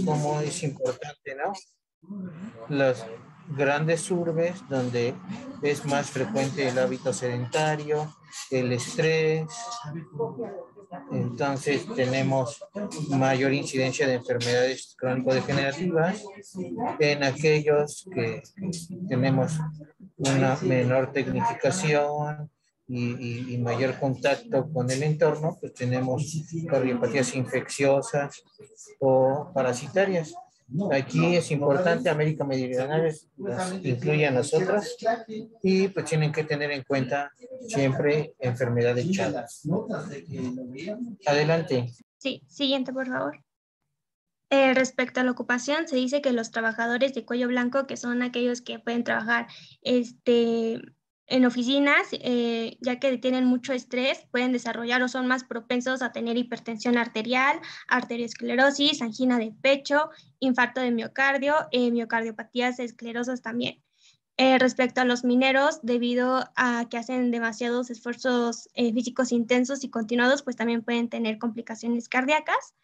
como es importante, ¿no? Las grandes urbes donde es más frecuente el hábito sedentario, el estrés, entonces tenemos mayor incidencia de enfermedades crónico-degenerativas en aquellos que tenemos una menor tecnificación y mayor contacto con el entorno, pues tenemos cardiopatías infecciosas o parasitarias. Aquí es importante, América Meridional nos incluye a nosotros y pues tienen que tener en cuenta siempre enfermedad de Chagas. Adelante. Sí, siguiente, por favor. Respecto a la ocupación, se dice que los trabajadores de cuello blanco, que son aquellos que pueden trabajar en oficinas, ya que tienen mucho estrés, pueden desarrollar o son más propensos a tener hipertensión arterial, arteriosclerosis, angina de pecho, infarto de miocardio, miocardiopatías esclerosas también. Respecto a los mineros, debido a que hacen demasiados esfuerzos físicos intensos y continuados, pues también pueden tener complicaciones cardíacas.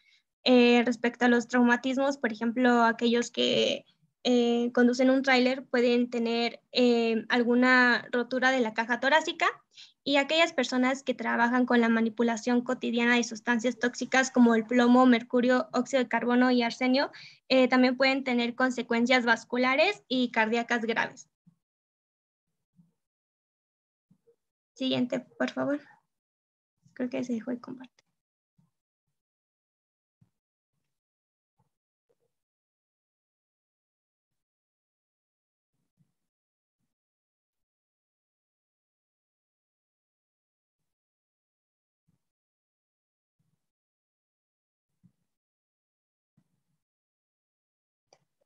Respecto a los traumatismos, por ejemplo, aquellos que conducen un tráiler pueden tener alguna rotura de la caja torácica, y aquellas personas que trabajan con la manipulación cotidiana de sustancias tóxicas como el plomo, mercurio, óxido de carbono y arsenio también pueden tener consecuencias vasculares y cardíacas graves. Siguiente, por favor. Creo que se dejó de compartir.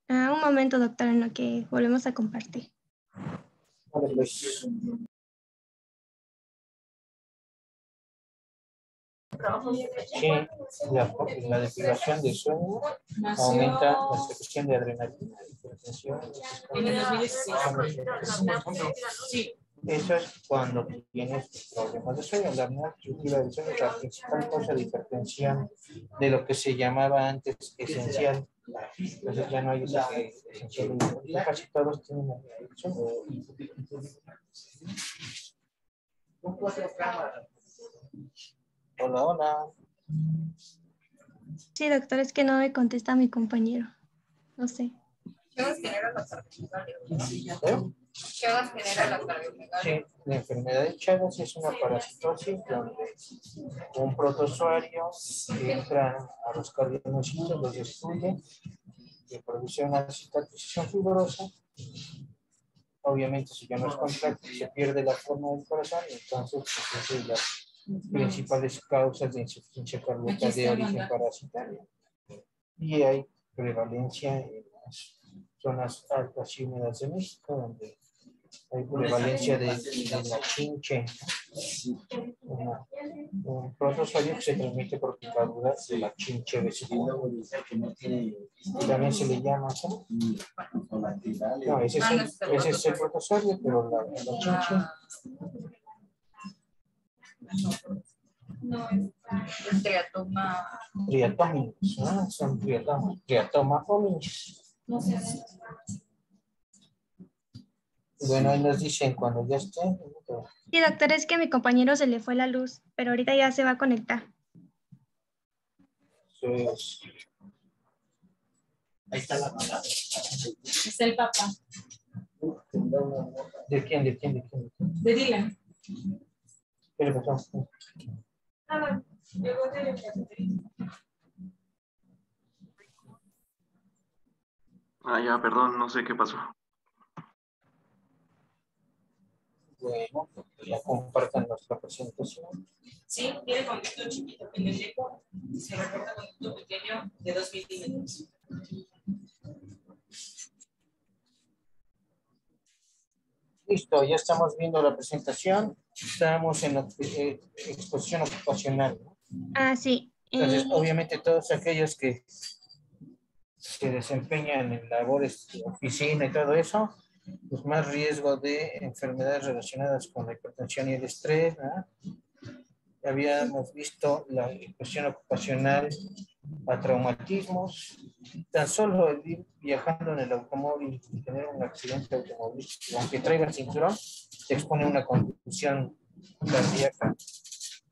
Un momento, doctor, en lo que volvemos a compartir. Vale, pues. Sí, la deprivación de sueño aumenta la secreción de adrenalina, hipertensión. Eso es cuando tienes problemas de sueño. La apnea obstructiva del sueño es la principal causa de hipertensión de lo que se llamaba antes esencial. Entonces ya no hay esa esencial. Casi todos tienen sueño. Hola, hola. Sí, doctor, es que no me contesta mi compañero. No sé. Chagas genera la cardiomegalia. ¿Eh? Chagas genera la cardiomegalia. Sí, la enfermedad de Chagas es una parasitosis donde un protozoario entra a los cardiomiocitos, los destruye y produce una cicatrización fibrosa. Obviamente, si ya no es contacto, se pierde la forma del corazón y entonces pues, es las principales causas de insuficiencia cardíaca de origen parasitario. Y hay prevalencia en las zonas altas y húmedas de México, donde hay prevalencia de la chinche, un protozoario que se transmite por picaduras de la chinche vesicular. Y también se le llama, ¿no? No, ese es el protozoario, pero la chinche. No, es triatoma. Triatómicos, ¿no? Son triatoma hominis. No sé. Bueno, ahí nos dicen cuando ya esté. Sí, doctor, es que a mi compañero se le fue la luz, pero ahorita ya se va a conectar. Entonces, Ahí está la mamá. Es el papá. ¿De quién? De Dylan. ¿Qué le pasó? Nada, llegó de la cafetería. Ya, perdón, no sé qué pasó. Bueno, ya compartan nuestra presentación. Sí, tiene conducto chiquito pendejo y se reporta conducto pequeño de 2 milímetros. Listo, ya estamos viendo la presentación. Estamos en exposición ocupacional, ¿no? Sí. Entonces, obviamente todos aquellos que se desempeñan en labores de oficina y todo eso, pues más riesgo de enfermedades relacionadas con la hipertensión y el estrés, ¿no? Habíamos visto la exposición ocupacional a traumatismos. Tan solo el ir viajando en el automóvil y tener un accidente automovilístico, aunque traiga cinturón, te expone a una contusión cardíaca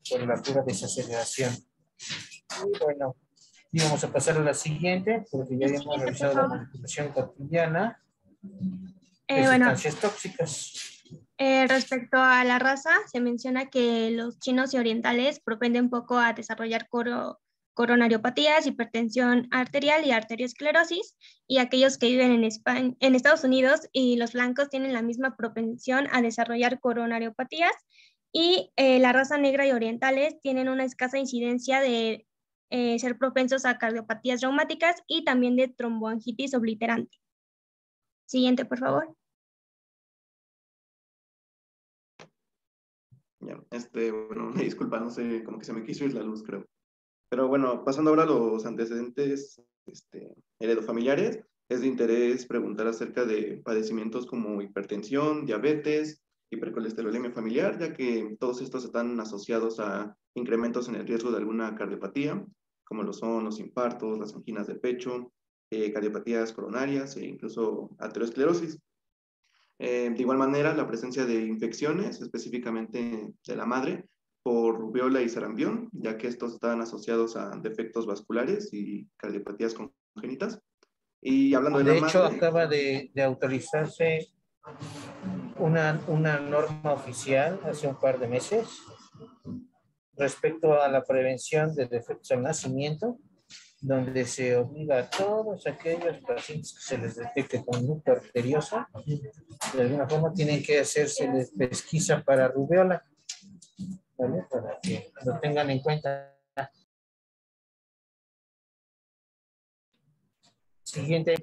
por la pura desaceleración. Y bueno, y vamos a pasar a la siguiente, porque ya hemos revisado la manipulación cotidiana de sustancias tóxicas. Respecto a la raza, se menciona que los chinos y orientales propenden un poco a desarrollar coronariopatías, hipertensión arterial y arteriosclerosis, y aquellos que viven en Estados Unidos y los blancos tienen la misma propensión a desarrollar coronariopatías, y la raza negra y orientales tienen una escasa incidencia de ser propensos a cardiopatías reumáticas y también de tromboangitis obliterante. Siguiente, por favor. Ya, bueno, me disculpa, no sé, como que se me quiso ir la luz, creo. Pero bueno, pasando ahora a los antecedentes heredofamiliares, es de interés preguntar acerca de padecimientos como hipertensión, diabetes, hipercolesterolemia familiar, ya que todos estos están asociados a incrementos en el riesgo de alguna cardiopatía, como lo son los infartos, las anginas de pecho, cardiopatías coronarias e incluso arteriosclerosis. De igual manera, la presencia de infecciones, específicamente de la madre, por rubiola y sarampión, ya que estos están asociados a defectos vasculares y cardiopatías congénitas. Y hablando de la hecho, madre, acaba de autorizarse una norma oficial hace un par de meses respecto a la prevención de defectos al nacimiento, donde se obliga a todos aquellos pacientes que se les detecte conducta arteriosa, de alguna forma tienen que hacerse pesquisa para rubiola, ¿vale? Para que lo tengan en cuenta. Siguiente.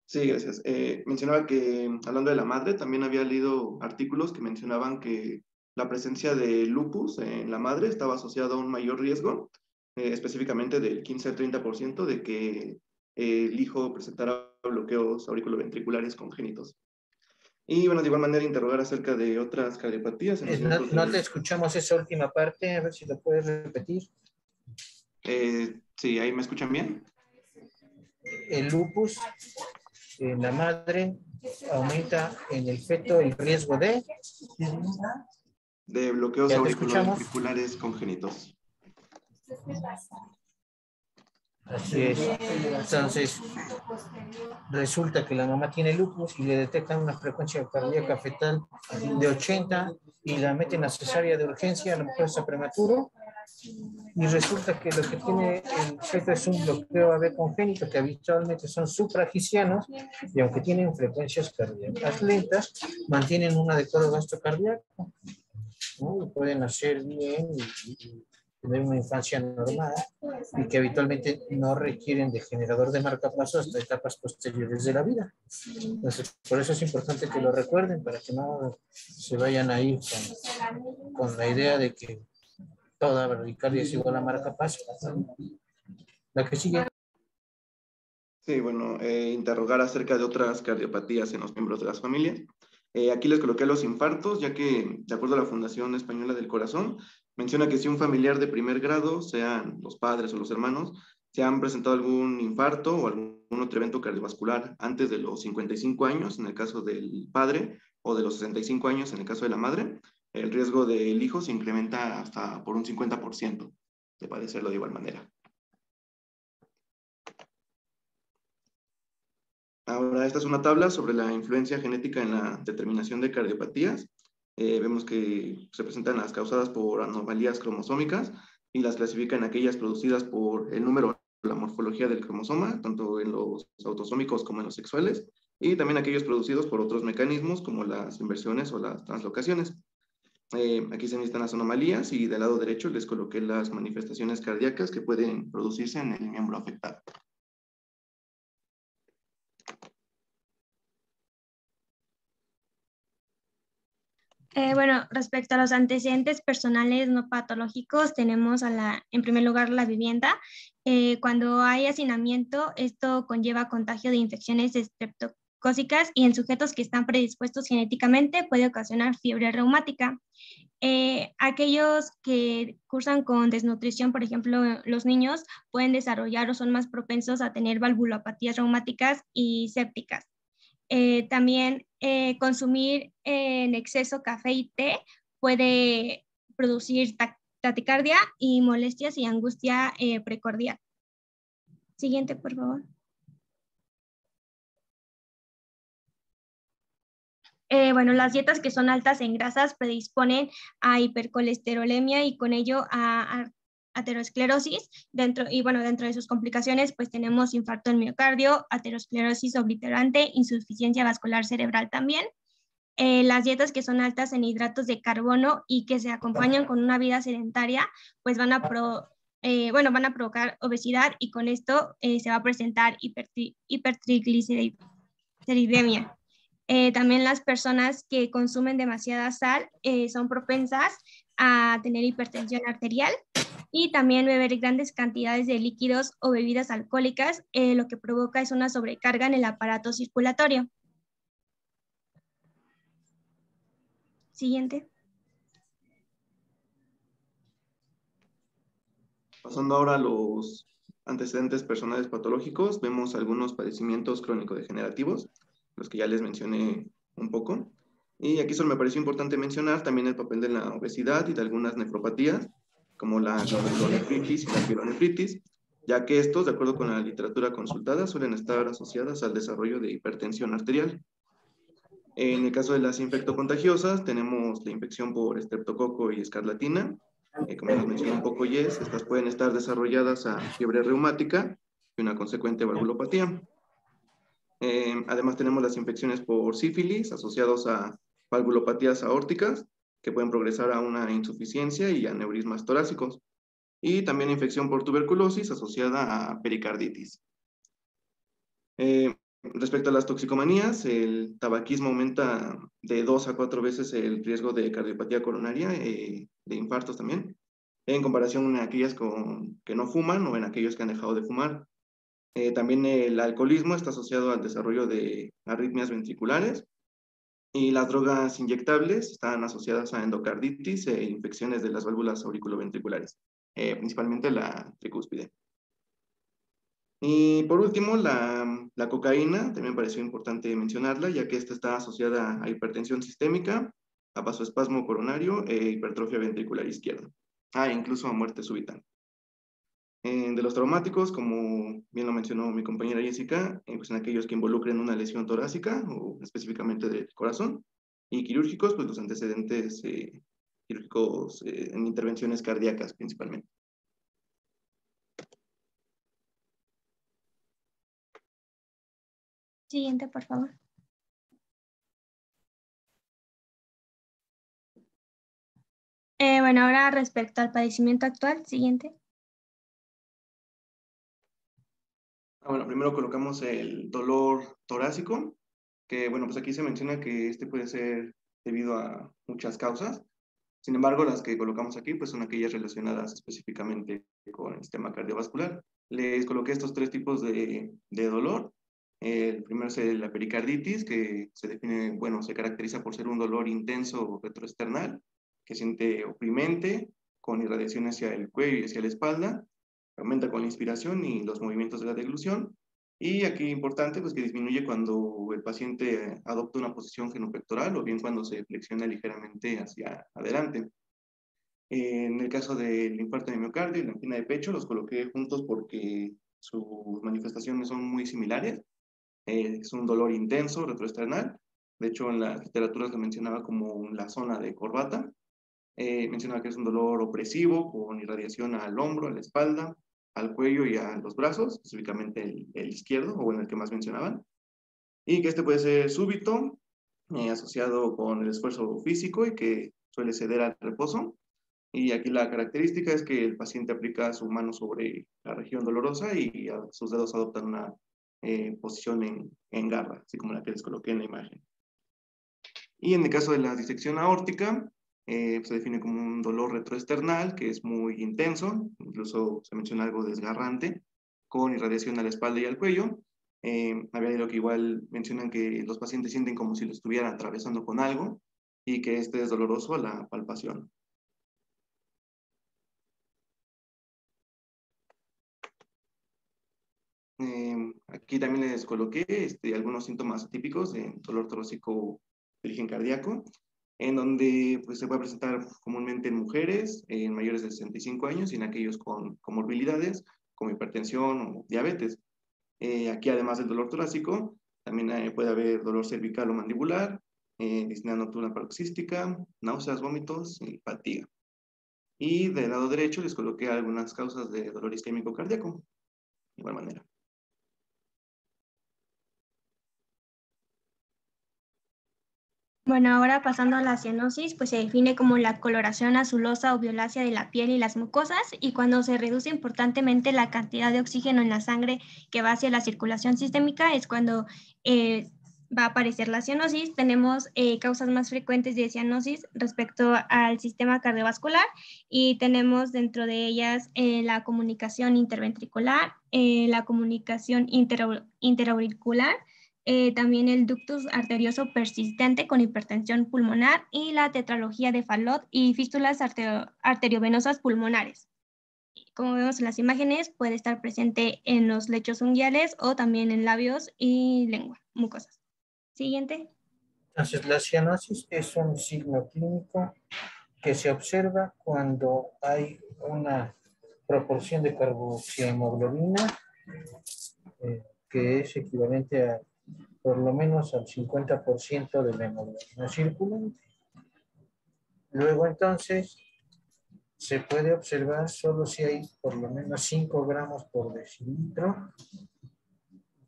Sí, gracias. Mencionaba que, hablando de la madre, también había leído artículos que mencionaban que la presencia de lupus en la madre estaba asociada a un mayor riesgo, específicamente del 15 al 30% de que el hijo presentara bloqueos auriculoventriculares congénitos. Y bueno, de igual manera interrogar acerca de otras cardiopatías. No te escuchamos esa última parte, a ver si lo puedes repetir. Sí, ahí me escuchan bien. El lupus en la madre aumenta en el feto el riesgo de bloqueos auriculoventriculares congénitos. Así es. Entonces, resulta que la mamá tiene lupus y le detectan una frecuencia cardíaca fetal de 80 y la meten a cesárea de urgencia, a lo mejor está prematuro, y resulta que lo que tiene el feto es un bloqueo AB congénito, que habitualmente son supragicianos, y aunque tienen frecuencias cardíacas lentas, mantienen un adecuado gasto cardíaco, ¿no? Y pueden hacer bien y tener una infancia normal, y que habitualmente no requieren de generador de marcapasos hasta etapas posteriores de la vida. Entonces, por eso es importante que lo recuerden, para que no se vayan a ir con la idea de que toda bradicardia es igual a marcapasos. La que sigue. Sí, bueno, interrogar acerca de otras cardiopatías en los miembros de las familias. Aquí les coloqué los infartos, ya que, de acuerdo a la Fundación Española del Corazón, menciona que si un familiar de primer grado, sean los padres o los hermanos, se han presentado algún infarto o algún otro evento cardiovascular antes de los 55 años, en el caso del padre, o de los 65 años, en el caso de la madre, el riesgo del hijo se incrementa hasta por un 50%, de padecerlo de igual manera. Ahora, esta es una tabla sobre la influencia genética en la determinación de cardiopatías. Vemos que se presentan las causadas por anomalías cromosómicas y las clasifican en aquellas producidas por el número, la morfología del cromosoma, tanto en los autosómicos como en los sexuales, y también aquellos producidos por otros mecanismos como las inversiones o las translocaciones. Aquí se necesitan las anomalías y del lado derecho les coloqué las manifestaciones cardíacas que pueden producirse en el miembro afectado. Bueno, respecto a los antecedentes personales no patológicos, tenemos en primer lugar la vivienda. Cuando hay hacinamiento, esto conlleva contagio de infecciones estreptocócicas y en sujetos que están predispuestos genéticamente puede ocasionar fiebre reumática. Aquellos que cursan con desnutrición, por ejemplo, los niños pueden desarrollar o son más propensos a tener valvulopatías reumáticas y sépticas. También consumir en exceso café y té puede producir taquicardia y molestias y angustia precordial. Siguiente, por favor. Bueno, las dietas que son altas en grasas predisponen a hipercolesterolemia y con ello a aterosclerosis. Dentro de sus complicaciones, pues tenemos infarto del miocardio, aterosclerosis obliterante, insuficiencia vascular cerebral también. Las dietas que son altas en hidratos de carbono y que se acompañan con una vida sedentaria, pues van a provocar obesidad y con esto se va a presentar hipertrigliceridemia. También las personas que consumen demasiada sal son propensas a tener hipertensión arterial y también beber grandes cantidades de líquidos o bebidas alcohólicas, lo que provoca es una sobrecarga en el aparato circulatorio. Siguiente. Pasando ahora a los antecedentes personales patológicos, vemos algunos padecimientos crónico-degenerativos, los que ya les mencioné un poco. Y aquí solo me pareció importante mencionar también el papel de la obesidad y de algunas nefropatías, como la glomerulonefritis y la pielonefritis, ya que estos, de acuerdo con la literatura consultada, suelen estar asociadas al desarrollo de hipertensión arterial. En el caso de las infectocontagiosas, tenemos la infección por estreptococo y escarlatina. Como nos mencionó un poco Jess, estas pueden estar desarrolladas a fiebre reumática y una consecuente valvulopatía. Además tenemos las infecciones por sífilis asociados a valvulopatías aórticas que pueden progresar a una insuficiencia y aneurismas torácicos. Y también infección por tuberculosis asociada a pericarditis. Respecto a las toxicomanías, el tabaquismo aumenta de 2 a 4 veces el riesgo de cardiopatía coronaria, de infartos también, en comparación a aquellas que no fuman o en aquellos que han dejado de fumar. También el alcoholismo está asociado al desarrollo de arritmias ventriculares y las drogas inyectables están asociadas a endocarditis e infecciones de las válvulas auriculoventriculares, principalmente la tricúspide. Y por último, la cocaína, también pareció importante mencionarla, ya que esta está asociada a hipertensión sistémica, a vasoespasmo coronario e hipertrofia ventricular izquierda. Incluso a muerte súbita. De los traumáticos, como bien lo mencionó mi compañera Jessica, pues en aquellos que involucren una lesión torácica o específicamente del corazón, y quirúrgicos, pues los antecedentes quirúrgicos en intervenciones cardíacas principalmente. Siguiente, por favor. Bueno, ahora respecto al padecimiento actual, siguiente. Bueno, primero colocamos el dolor torácico, que bueno, pues aquí se menciona que este puede ser debido a muchas causas. Sin embargo, las que colocamos aquí pues son aquellas relacionadas específicamente con el sistema cardiovascular. Les coloqué estos 3 tipos de dolor. El primero es la pericarditis, que se define, bueno, se caracteriza por ser un dolor intenso retroesternal, que siente oprimente, con irradiación hacia el cuello y hacia la espalda, aumenta con la inspiración y los movimientos de la deglución. Y aquí importante, pues que disminuye cuando el paciente adopta una posición genupectoral o bien cuando se flexiona ligeramente hacia adelante. En el caso del infarto de miocardio y la angina de pecho, los coloqué juntos porque sus manifestaciones son muy similares. Es un dolor intenso, retroesternal. De hecho, en las literaturas lo mencionaba como la zona de corbata. Mencionaba que es un dolor opresivo con irradiación al hombro, a la espalda, al cuello y a los brazos, específicamente el izquierdo, o bueno, el que más mencionaban. Y que este puede ser súbito, asociado con el esfuerzo físico y que suele ceder al reposo. Y aquí la característica es que el paciente aplica su mano sobre la región dolorosa y sus dedos adoptan una posición en garra, así como la que les coloqué en la imagen. Y en el caso de la disección aórtica, se define como un dolor retroesternal que es muy intenso, incluso se menciona algo desgarrante, con irradiación a la espalda y al cuello. Había leído que igual mencionan que los pacientes sienten como si lo estuvieran atravesando con algo, y que este es doloroso a la palpación. Aquí también les coloqué algunos síntomas típicos de dolor torácico de origen cardíaco, en donde pues, se puede presentar comúnmente en mujeres, en mayores de 65 años y en aquellos con comorbilidades como hipertensión o diabetes. Aquí, además del dolor torácico, también puede haber dolor cervical o mandibular, disnea nocturna paroxística, náuseas, vómitos y fatiga. Y del lado derecho les coloqué algunas causas de dolor isquémico cardíaco, de igual manera. Bueno, ahora pasando a la cianosis, pues se define como la coloración azulosa o violácea de la piel y las mucosas, y cuando se reduce importantemente la cantidad de oxígeno en la sangre que va hacia la circulación sistémica es cuando va a aparecer la cianosis. Tenemos causas más frecuentes de cianosis respecto al sistema cardiovascular y tenemos dentro de ellas la comunicación interventricular, la comunicación interauricular, también el ductus arterioso persistente con hipertensión pulmonar y la tetralogía de Fallot y fístulas arteriovenosas pulmonares. Como vemos en las imágenes, puede estar presente en los lechos unguiales o también en labios y lengua, mucosas. Siguiente. Entonces, la cianosis es un signo clínico que se observa cuando hay una proporción de carboxihemoglobina que es equivalente a por lo menos al 50% de la hemoglobina circulante. Luego entonces se puede observar solo si hay por lo menos 5 gramos por decilitro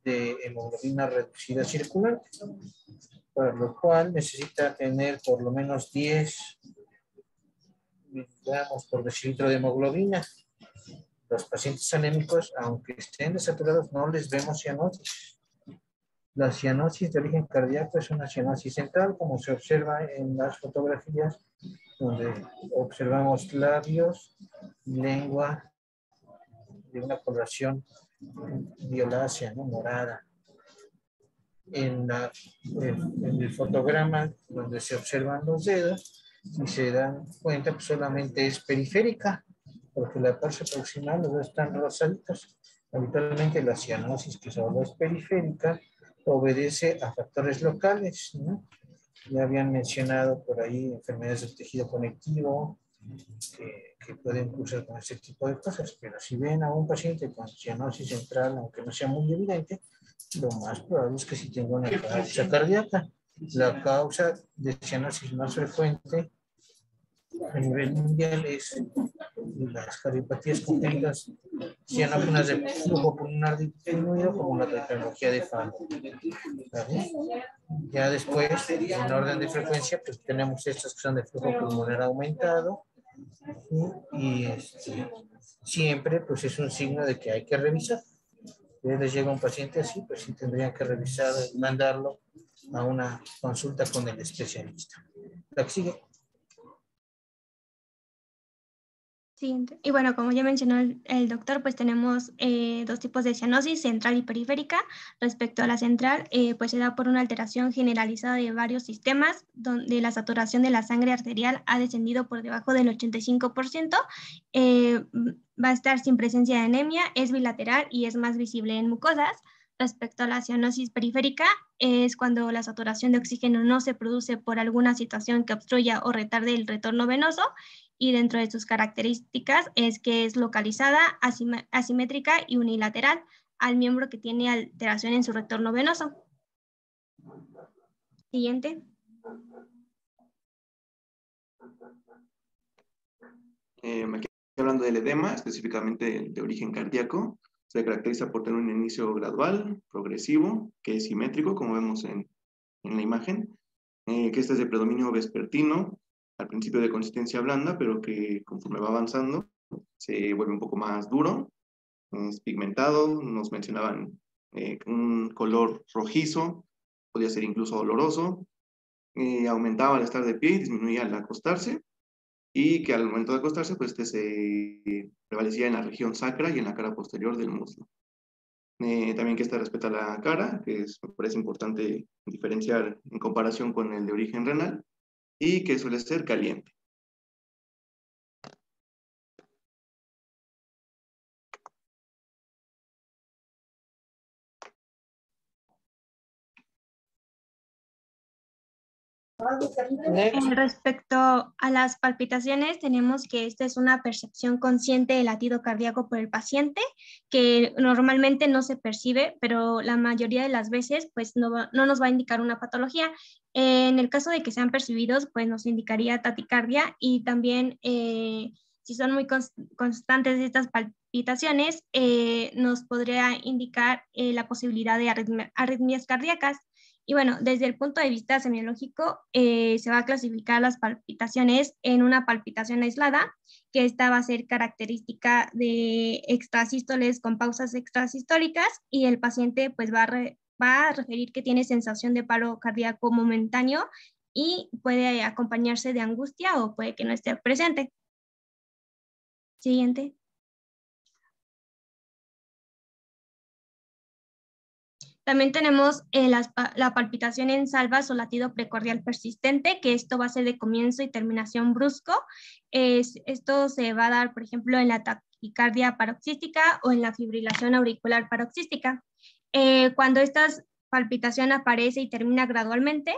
de hemoglobina reducida circulante, para lo cual necesita tener por lo menos 10 miligramos por decilitro de hemoglobina. Los pacientes anémicos, aunque estén desaturados, no les vemos cianosis. La cianosis de origen cardíaco es una cianosis central, como se observa en las fotografías, donde observamos labios, lengua, de una coloración violácea, ¿no? Morada. En el fotograma donde se observan los dedos, si se dan cuenta, pues solamente es periférica, porque la parte proximal, los dedos están rosaditos. Habitualmente la cianosis, que solo es periférica, obedece a factores locales, ¿no? Ya habían mencionado por ahí enfermedades del tejido conectivo que pueden cursar con este tipo de cosas, pero si ven a un paciente con cianosis central, aunque no sea muy evidente, lo más probable es que sí tenga una causa cardíaca. La causa de cianosis más frecuente a nivel mundial es las cardiopatías congénitas cianógenas de flujo pulmonar disminuido, como la tetralogía de Fallot. ¿Vale? Ya después, en orden de frecuencia, pues tenemos estas que son de flujo pulmonar aumentado y siempre pues es un signo de que hay que revisar. Si les llega un paciente así, pues sí tendrían que revisar, mandarlo a una consulta con el especialista. La que sigue. Siguiente. Y bueno, como ya mencionó el doctor, pues tenemos dos tipos de cianosis, central y periférica. Respecto a la central, pues se da por una alteración generalizada de varios sistemas, donde la saturación de la sangre arterial ha descendido por debajo del 85%, va a estar sin presencia de anemia, es bilateral y es más visible en mucosas. Respecto a la cianosis periférica, es cuando la saturación de oxígeno no se produce por alguna situación que obstruya o retarde el retorno venoso, y dentro de sus características es que es localizada, asimétrica y unilateral al miembro que tiene alteración en su retorno venoso. Siguiente. Aquí hablando del edema, específicamente de origen cardíaco, se caracteriza por tener un inicio gradual, progresivo, que es simétrico, como vemos en la imagen, que este es de predominio vespertino, al principio de consistencia blanda, pero que conforme va avanzando se vuelve un poco más duro, es pigmentado, nos mencionaban un color rojizo, podía ser incluso doloroso, aumentaba al estar de pie y disminuía al acostarse, y que al momento de acostarse, pues se prevalecía en la región sacra y en la cara posterior del muslo. También que esta respeta la cara, que me parece importante diferenciar en comparación con el de origen renal, y que suele ser caliente. Respecto a las palpitaciones, tenemos que esta es una percepción consciente del latido cardíaco por el paciente, que normalmente no se percibe, pero la mayoría de las veces pues no nos va a indicar una patología. En el caso de que sean percibidos, pues nos indicaría taticardia, y también si son muy constantes estas palpitaciones, nos podría indicar la posibilidad de arritmias cardíacas. Y bueno, desde el punto de vista semiológico, se va a clasificar las palpitaciones en una palpitación aislada, que esta va a ser característica de extrasístoles con pausas extrasistólicas, y el paciente pues va a referir que tiene sensación de paro cardíaco momentáneo y puede acompañarse de angustia o puede que no esté presente. Siguiente. También tenemos la palpitación en salvas o latido precordial persistente, que esto va a ser de comienzo y terminación brusco. Esto se va a dar, por ejemplo, en la taquicardia paroxística o en la fibrilación auricular paroxística. Cuando esta palpitación aparece y termina gradualmente,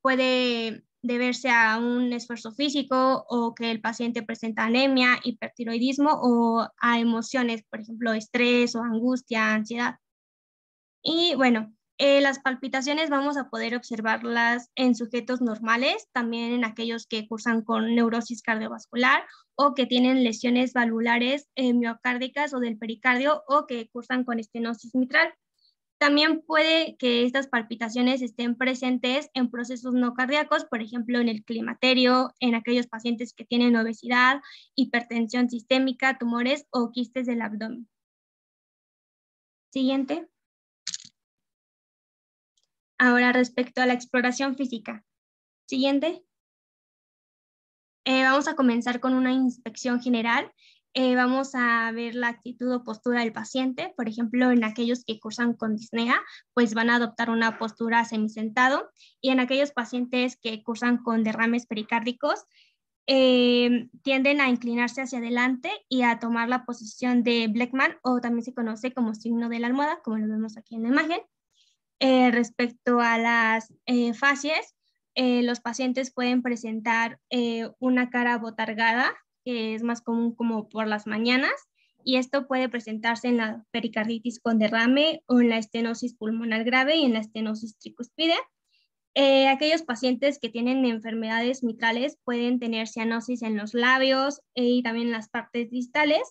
puede deberse a un esfuerzo físico, o que el paciente presenta anemia, hipertiroidismo, o a emociones, por ejemplo, estrés o angustia, ansiedad. Y bueno, las palpitaciones vamos a poder observarlas en sujetos normales, también en aquellos que cursan con neurosis cardiovascular o que tienen lesiones valvulares miocárdicas o del pericardio, o que cursan con estenosis mitral. También puede que estas palpitaciones estén presentes en procesos no cardíacos, por ejemplo, en el climaterio, en aquellos pacientes que tienen obesidad, hipertensión sistémica, tumores o quistes del abdomen. Siguiente. Ahora, respecto a la exploración física. Siguiente. Vamos a comenzar con una inspección general. Vamos a ver la actitud o postura del paciente. Por ejemplo, en aquellos que cursan con disnea, pues van a adoptar una postura semisentado. Y en aquellos pacientes que cursan con derrames pericárdicos, tienden a inclinarse hacia adelante y a tomar la posición de Bleckmann, o también se conoce como signo de la almohada, como lo vemos aquí en la imagen. Respecto a las facies, los pacientes pueden presentar una cara botargada, que es más común como por las mañanas, y esto puede presentarse en la pericarditis con derrame, o en la estenosis pulmonar grave y en la estenosis tricuspide. Aquellos pacientes que tienen enfermedades mitrales pueden tener cianosis en los labios y también en las partes distales.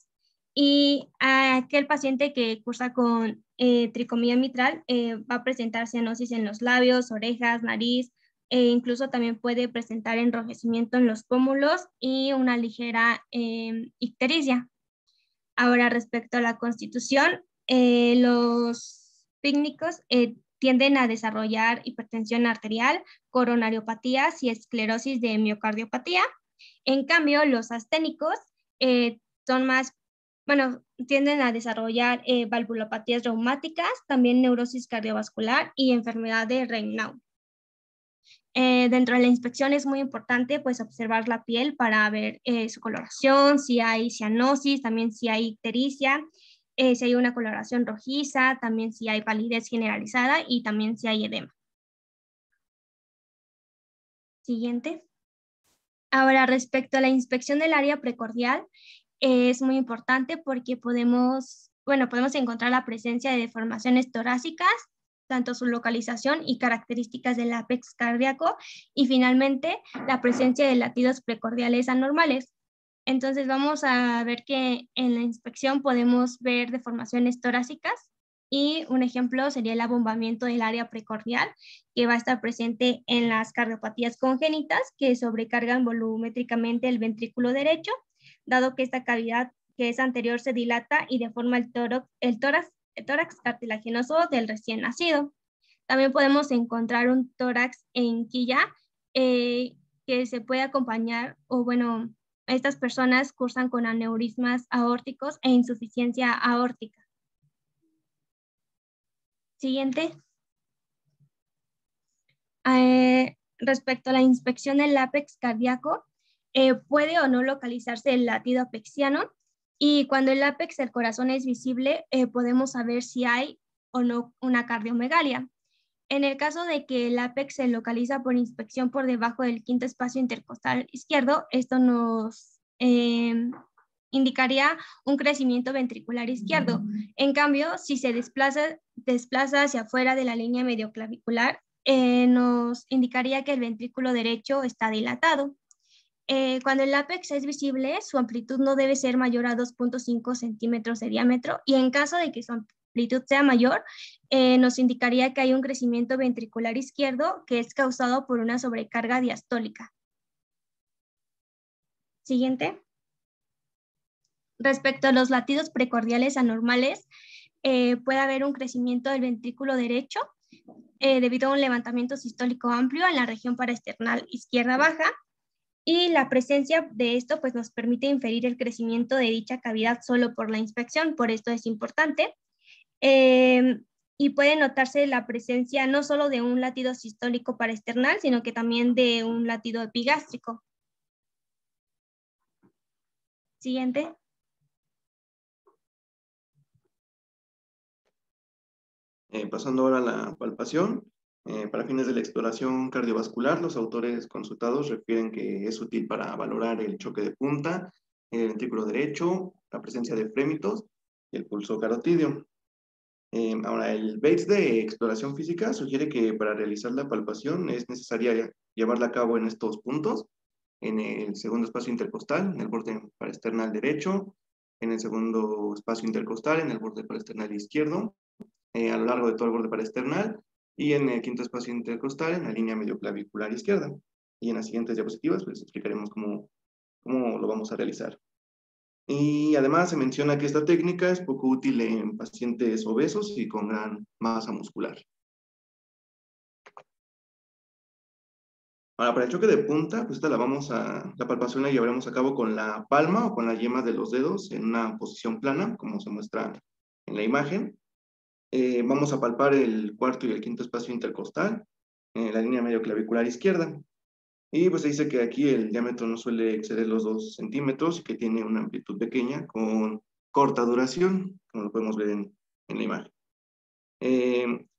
Y aquel paciente que cursa con tricomía mitral va a presentar cianosis en los labios, orejas, nariz, e incluso también puede presentar enrojecimiento en los pómulos y una ligera ictericia. Ahora, respecto a la constitución, los pícnicos tienden a desarrollar hipertensión arterial, coronariopatías y esclerosis de miocardiopatía. En cambio, los asténicos son más, bueno, tienden a desarrollar valvulopatías reumáticas, también neurosis cardiovascular y enfermedad de Raynaud. Dentro de la inspección es muy importante pues observar la piel para ver su coloración, si hay cianosis, también si hay ictericia, si hay una coloración rojiza, también si hay palidez generalizada y también si hay edema. Siguiente. Ahora, respecto a la inspección del área precordial, es muy importante porque podemos encontrar la presencia de deformaciones torácicas, tanto su localización y características del apex cardíaco, y finalmente la presencia de latidos precordiales anormales. Entonces vamos a ver que en la inspección podemos ver deformaciones torácicas, y un ejemplo sería el abombamiento del área precordial, que va a estar presente en las cardiopatías congénitas que sobrecargan volumétricamente el ventrículo derecho, dado que esta cavidad que es anterior se dilata y deforma el tórax cartilaginoso del recién nacido. También podemos encontrar un tórax en quilla que se puede acompañar, o bueno, estas personas cursan con aneurismas aórticos e insuficiencia aórtica. Siguiente. respecto a la inspección del lápex cardíaco, puede o no localizarse el latido apexiano, y cuando el lápex del corazón es visible, podemos saber si hay o no una cardiomegalia. En el caso de que el lápex se localiza por inspección por debajo del quinto espacio intercostal izquierdo, esto nos indicaría un crecimiento ventricular izquierdo. En cambio, si se desplaza hacia afuera de la línea medioclavicular, nos indicaría que el ventrículo derecho está dilatado. Cuando el lápex es visible, su amplitud no debe ser mayor a 2.5 centímetros de diámetro, y en caso de que su amplitud sea mayor, nos indicaría que hay un crecimiento ventricular izquierdo que es causado por una sobrecarga diastólica. Siguiente. Respecto a los latidos precordiales anormales, puede haber un crecimiento del ventrículo derecho debido a un levantamiento sistólico amplio en la región paraesternal izquierda baja, y la presencia de esto pues, nos permite inferir el crecimiento de dicha cavidad solo por la inspección, por esto es importante. Y puede notarse la presencia no solo de un latido sistólico paraesternal, sino que también de un latido epigástrico. Siguiente. Pasando ahora a la palpación, para fines de la exploración cardiovascular, los autores consultados refieren que es útil para valorar el choque de punta, el ventrículo derecho, la presencia de frémitos y el pulso carotídeo. Ahora, el Bates de exploración física sugiere que para realizar la palpación es necesaria llevarla a cabo en estos puntos: en el segundo espacio intercostal, en el borde paraesternal derecho; en el segundo espacio intercostal, en el borde paraesternal izquierdo; a lo largo de todo el borde paraesternal; y en el quinto espacio intercostal, en la línea medioclavicular izquierda. Y en las siguientes diapositivas pues explicaremos cómo lo vamos a realizar. Y además se menciona que esta técnica es poco útil en pacientes obesos y con gran masa muscular. Ahora, para el choque de punta, pues la palpación la llevaremos a cabo con la palma o con la yema de los dedos en una posición plana, como se muestra en la imagen. Vamos a palpar el cuarto y el quinto espacio intercostal, en la línea medioclavicular izquierda. Y pues se dice que aquí el diámetro no suele exceder los 2 centímetros y que tiene una amplitud pequeña con corta duración, como lo podemos ver en la imagen.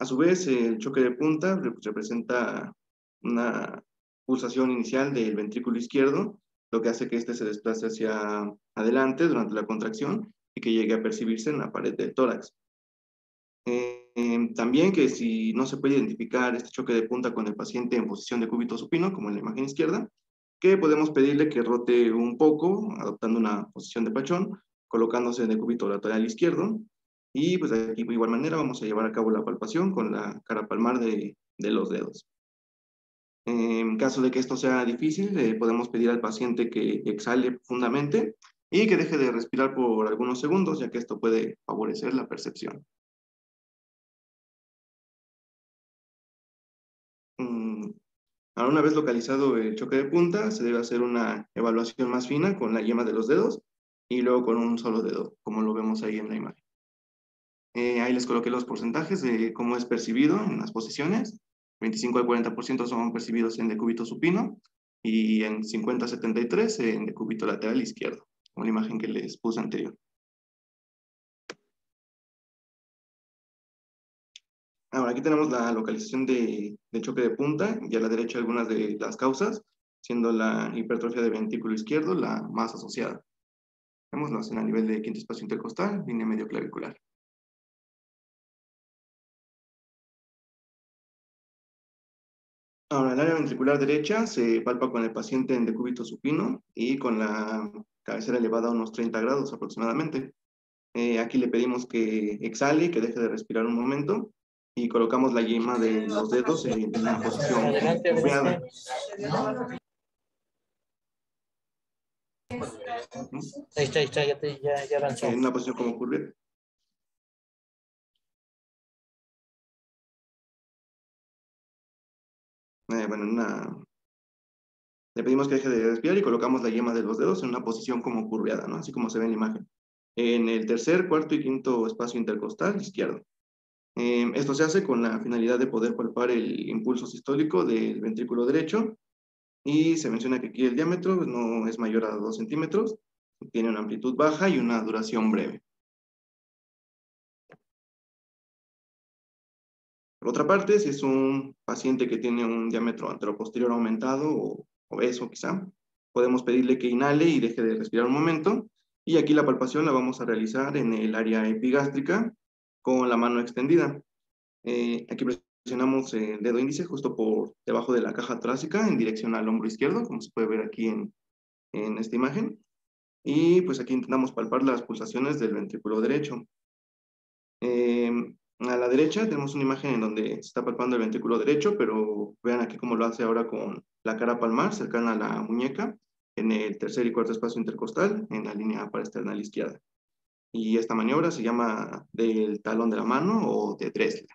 A su vez, el choque de punta representa una pulsación inicial del ventrículo izquierdo, lo que hace que éste se desplace hacia adelante durante la contracción y que llegue a percibirse en la pared del tórax. También que si no se puede identificar este choque de punta con el paciente en posición de cúbito supino, como en la imagen izquierda, que podemos pedirle que rote un poco, adoptando una posición de pachón, colocándose en el cúbito lateral izquierdo. Y pues de aquí de igual manera vamos a llevar a cabo la palpación con la cara palmar de los dedos. En caso de que esto sea difícil, podemos pedir al paciente que exhale profundamente y que deje de respirar por algunos segundos, ya que esto puede favorecer la percepción. Ahora, una vez localizado el choque de punta, se debe hacer una evaluación más fina con la yema de los dedos y luego con un solo dedo, como lo vemos ahí en la imagen. Ahí les coloqué los porcentajes de cómo es percibido en las posiciones. 25 al 40% son percibidos en decúbito supino y en 50 a 73 en decúbito lateral izquierdo, como la imagen que les puse anterior. Ahora, aquí tenemos la localización de choque de punta y a la derecha algunas de las causas, siendo la hipertrofia del ventrículo izquierdo la más asociada. Vemos a nivel de quinto espacio intercostal, línea medioclavicular. Ahora, el área ventricular derecha se palpa con el paciente en decúbito supino y con la cabecera elevada a unos 30 grados aproximadamente. Aquí le pedimos que exhale y que deje de respirar un momento y colocamos la yema de los dedos en una posición curveada. Ahí está, ya avanzó. En una posición como curveada. Le pedimos que deje de respirar y colocamos la yema de los dedos en una posición como curveada, ¿no? Así como se ve en la imagen. En el tercer, cuarto y quinto espacio intercostal izquierdo. Esto se hace con la finalidad de poder palpar el impulso sistólico del ventrículo derecho, y se menciona que aquí el diámetro no es mayor a 2 centímetros, tiene una amplitud baja y una duración breve. Por otra parte, si es un paciente que tiene un diámetro anteroposterior aumentado o obeso quizá, podemos pedirle que inhale y deje de respirar un momento, y aquí la palpación la vamos a realizar en el área epigástrica con la mano extendida. Aquí presionamos el dedo índice justo por debajo de la caja torácica en dirección al hombro izquierdo, como se puede ver aquí en esta imagen. Y pues aquí intentamos palpar las pulsaciones del ventrículo derecho. A la derecha tenemos una imagen en donde se está palpando el ventrículo derecho, pero vean aquí cómo lo hace ahora con la cara palmar cercana a la muñeca, en el tercer y cuarto espacio intercostal, en la línea paraesternal izquierda. Y esta maniobra se llama del talón de la mano o de Dressler.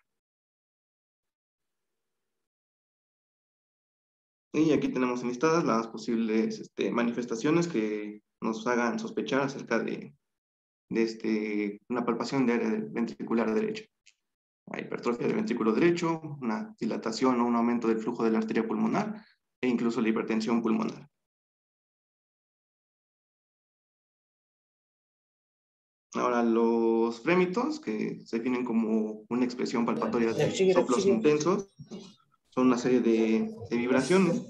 Y aquí tenemos enlistadas las posibles manifestaciones que nos hagan sospechar acerca de una palpación de área ventricular derecha. Hay hipertrofia del ventrículo derecho, una dilatación o un aumento del flujo de la arteria pulmonar e incluso la hipertensión pulmonar. Ahora, los frémitos, que se definen como una expresión palpatoria de soplos intensos, son una serie de vibraciones.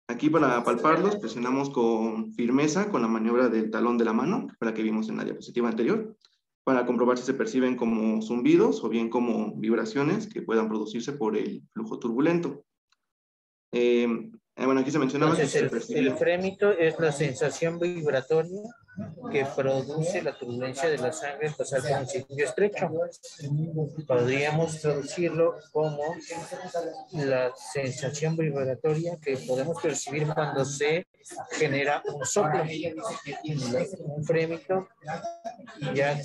Aquí para palparlos presionamos con firmeza con la maniobra del talón de la mano, la que vimos en la diapositiva anterior, para comprobar si se perciben como zumbidos o bien como vibraciones que puedan producirse por el flujo turbulento. Bueno, aquí se mencionaba entonces, que el frémito es la sensación vibratoria que produce la turbulencia de la sangre al pasar por un sitio estrecho. Podríamos traducirlo como la sensación vibratoria que podemos percibir cuando se genera un soplo, un frémito, y ya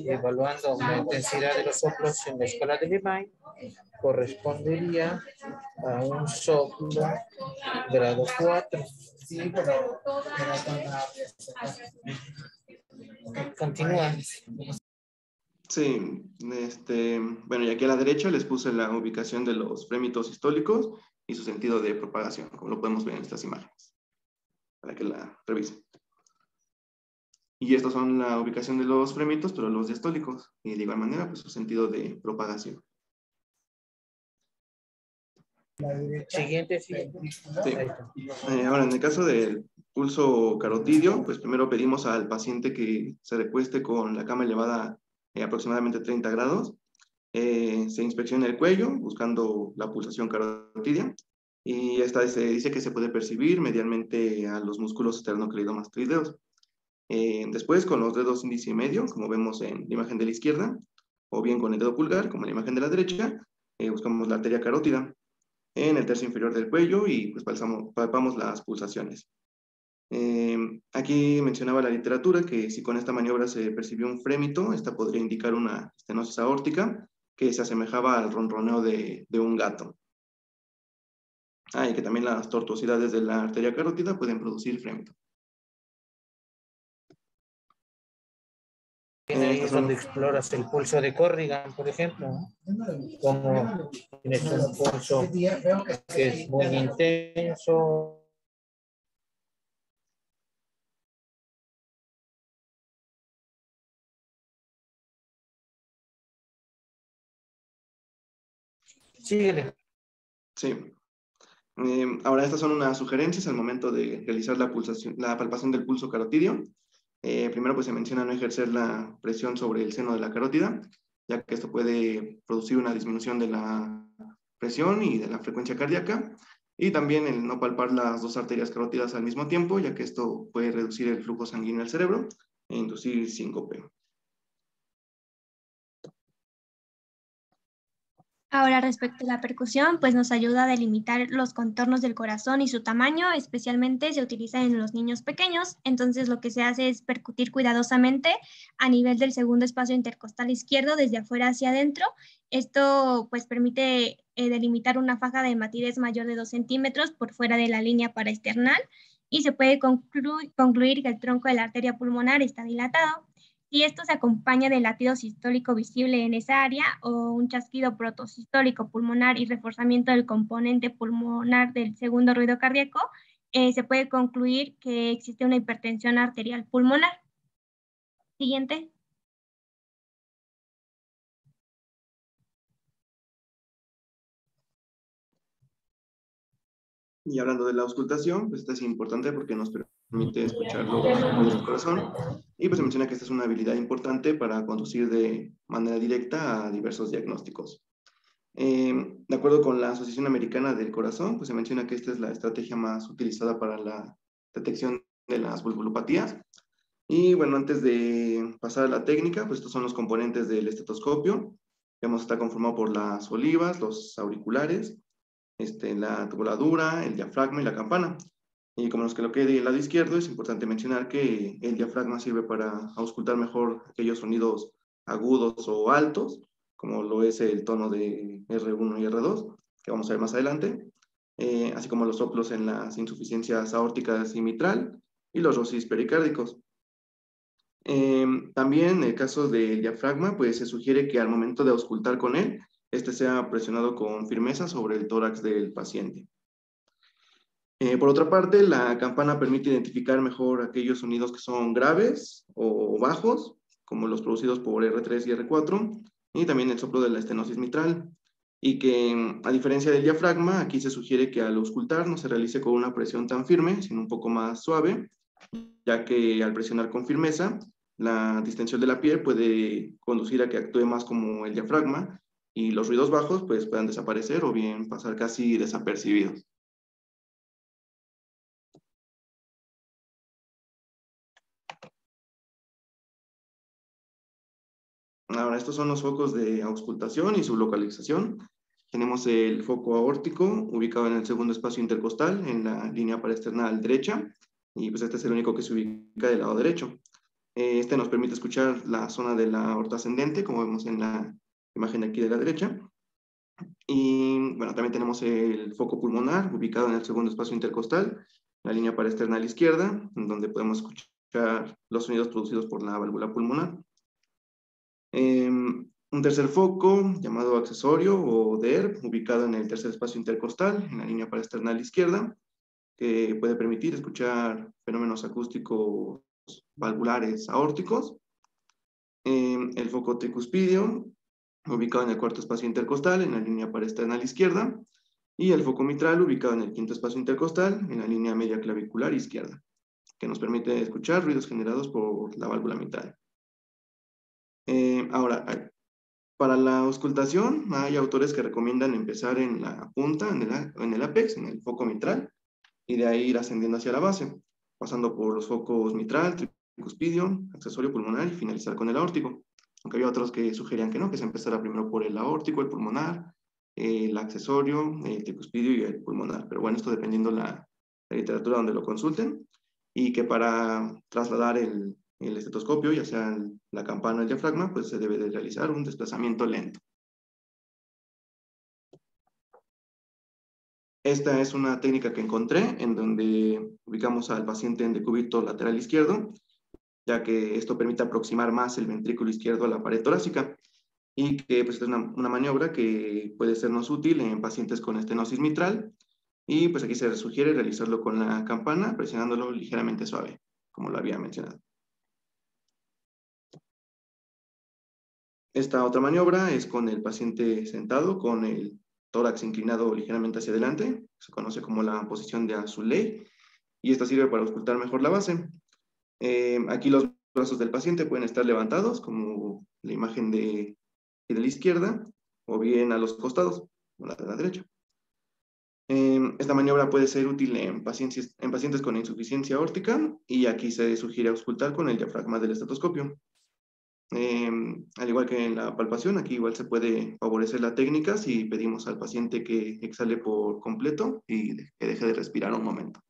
evaluando la intensidad de los soplos en la escala de Levine, correspondería a un soplo grado 4. Continúa. Sí, bueno, y aquí a la derecha les puse la ubicación de los frémitos sistólicos y su sentido de propagación, como lo podemos ver en estas imágenes, para que la revisen. Y estos son la ubicación de los frémitos, pero los diastólicos, y de igual manera, pues su sentido de propagación. Siguiente. Sí. Ahora, en el caso del pulso carotidio, pues primero pedimos al paciente que se recueste con la cama elevada aproximadamente 30 grados. Se inspecciona el cuello buscando la pulsación carotidia, y esta se dice que se puede percibir medialmente a los músculos esternocleidomastoideos. Después, con los dedos índice y medio, como vemos en la imagen de la izquierda, o bien con el dedo pulgar, como en la imagen de la derecha, buscamos la arteria carótida en el tercio inferior del cuello y pues palpamos las pulsaciones. Aquí mencionaba la literatura que si con esta maniobra se percibió un frémito, esta podría indicar una estenosis aórtica que se asemejaba al ronroneo de un gato. Y que también las tortuosidades de la arteria carótida pueden producir frémito. Ahí es donde exploras el pulso de Corrigan, por ejemplo, ¿no? Como tienes un pulso que es muy intenso. Síguele. Sí. Ahora, estas son unas sugerencias al momento de realizar la palpación del pulso carotidio. Primero, pues se menciona no ejercer la presión sobre el seno de la carótida, ya que esto puede producir una disminución de la presión y de la frecuencia cardíaca. Y también el no palpar las dos arterias carótidas al mismo tiempo, ya que esto puede reducir el flujo sanguíneo al cerebro e inducir síncope. Ahora, respecto a la percusión, pues nos ayuda a delimitar los contornos del corazón y su tamaño, especialmente se utiliza en los niños pequeños. Entonces, lo que se hace es percutir cuidadosamente a nivel del segundo espacio intercostal izquierdo, desde afuera hacia adentro. Esto, pues, permite delimitar una faja de hematidez mayor de 2 centímetros por fuera de la línea paraesternal, y se puede concluir que el tronco de la arteria pulmonar está dilatado. Si esto se acompaña de latido sistólico visible en esa área o un chasquido protosistólico pulmonar y reforzamiento del componente pulmonar del segundo ruido cardíaco, se puede concluir que existe una hipertensión arterial pulmonar. Siguiente. Y hablando de la auscultación, pues esta es importante porque nos permite escuchar los latidos del corazón. Y pues se menciona que esta es una habilidad importante para conducir de manera directa a diversos diagnósticos. De acuerdo con la Asociación Americana del Corazón, pues se menciona que esta es la estrategia más utilizada para la detección de las valvulopatías. Y bueno, antes de pasar a la técnica, pues estos son los componentes del estetoscopio. Vemos está conformado por las olivas, los auriculares, la tubuladura, el diafragma y la campana. Y como nos quedó del lado izquierdo, es importante mencionar que el diafragma sirve para auscultar mejor aquellos sonidos agudos o altos, como lo es el tono de R1 y R2, que vamos a ver más adelante, así como los soplos en las insuficiencias aórticas y mitral y los rosis pericárdicos. También en el caso del diafragma, pues se sugiere que al momento de auscultar con él, sea presionado con firmeza sobre el tórax del paciente. Por otra parte, la campana permite identificar mejor aquellos sonidos que son graves o bajos, como los producidos por R3 y R4, y también el soplo de la estenosis mitral. Y que, a diferencia del diafragma, aquí se sugiere que al auscultar no se realice con una presión tan firme, sino un poco más suave, ya que al presionar con firmeza, la distensión de la piel puede conducir a que actúe más como el diafragma y los ruidos bajos pues puedan desaparecer o bien pasar casi desapercibidos. Ahora, estos son los focos de auscultación y su localización. Tenemos el foco aórtico, ubicado en el segundo espacio intercostal, en la línea paraesternal derecha, y pues este es el único que se ubica del lado derecho. Este nos permite escuchar la zona de la aorta ascendente, como vemos en la imagen aquí de la derecha. Y bueno, también tenemos el foco pulmonar, ubicado en el segundo espacio intercostal, la línea paraesternal izquierda, en donde podemos escuchar los sonidos producidos por la válvula pulmonar. Un tercer foco llamado accesorio o DERB, ubicado en el tercer espacio intercostal, en la línea paraesternal izquierda, que puede permitir escuchar fenómenos acústicos valvulares aórticos. El foco tricuspidio, ubicado en el cuarto espacio intercostal, en la línea paraesternal izquierda, y el foco mitral, ubicado en el quinto espacio intercostal, en la línea media clavicular izquierda, que nos permite escuchar ruidos generados por la válvula mitral. Ahora, para la auscultación, hay autores que recomiendan empezar en la punta, en el ápex, en el foco mitral, y de ahí ir ascendiendo hacia la base, pasando por los focos mitral, tricuspidio, accesorio pulmonar y finalizar con el aórtico. Aunque había otros que sugerían que no, que se empezara primero por el aórtico, el pulmonar, el accesorio, el tricuspidio y el pulmonar. Pero bueno, esto dependiendo la literatura donde lo consulten, y que para trasladar el estetoscopio, ya sea la campana o el diafragma, pues se debe de realizar un desplazamiento lento. Esta es una técnica que encontré en donde ubicamos al paciente en decúbito lateral izquierdo, ya que esto permite aproximar más el ventrículo izquierdo a la pared torácica y que pues, es una maniobra que puede sernos útil en pacientes con estenosis mitral, y pues aquí se sugiere realizarlo con la campana, presionándolo ligeramente suave, como lo había mencionado. Esta otra maniobra es con el paciente sentado, con el tórax inclinado ligeramente hacia adelante, se conoce como la posición de Azoulay, y esta sirve para auscultar mejor la base. Aquí los brazos del paciente pueden estar levantados, como la imagen de la izquierda, o bien a los costados, o la de la derecha. Esta maniobra puede ser útil en pacientes con insuficiencia aórtica, y aquí se sugiere auscultar con el diafragma del estetoscopio. Al igual que en la palpación, aquí igual se puede favorecer la técnica si pedimos al paciente que exhale por completo y que deje de respirar un momento.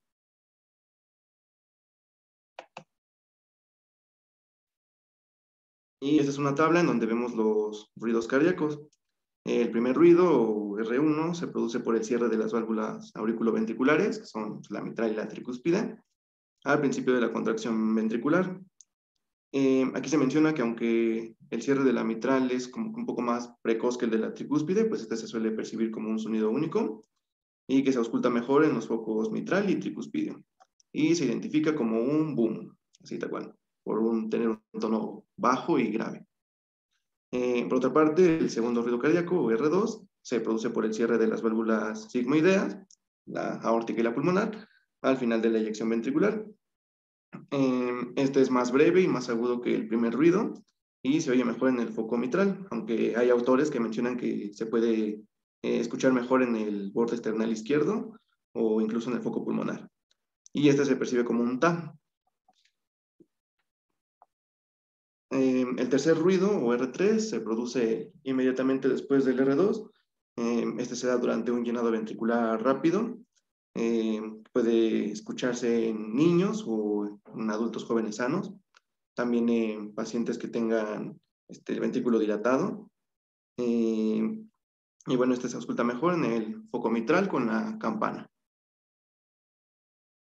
Y esta es una tabla en donde vemos los ruidos cardíacos. El primer ruido, o R1, se produce por el cierre de las válvulas auriculoventriculares, que son la mitral y la tricúspide, al principio de la contracción ventricular. Aquí se menciona que aunque el cierre de la mitral es como un poco más precoz que el de la tricúspide, pues este se suele percibir como un sonido único y que se ausculta mejor en los focos mitral y tricúspide. Y se identifica como un boom, así tal cual, por tener un tono bajo y grave. Por otra parte, el segundo ruido cardíaco, o R2, se produce por el cierre de las válvulas sigmoideas, la aórtica y la pulmonar, al final de la eyección ventricular. Este es más breve y más agudo que el primer ruido y se oye mejor en el foco mitral, aunque hay autores que mencionan que se puede escuchar mejor en el borde external izquierdo o incluso en el foco pulmonar. Y este se percibe como un ta. El tercer ruido, o R3, se produce inmediatamente después del R2. Este se da durante un llenado ventricular rápido. Puede escucharse en niños o en adultos jóvenes sanos. También en pacientes que tengan el ventrículo dilatado. Y bueno, este se ausculta mejor en el foco mitral con la campana.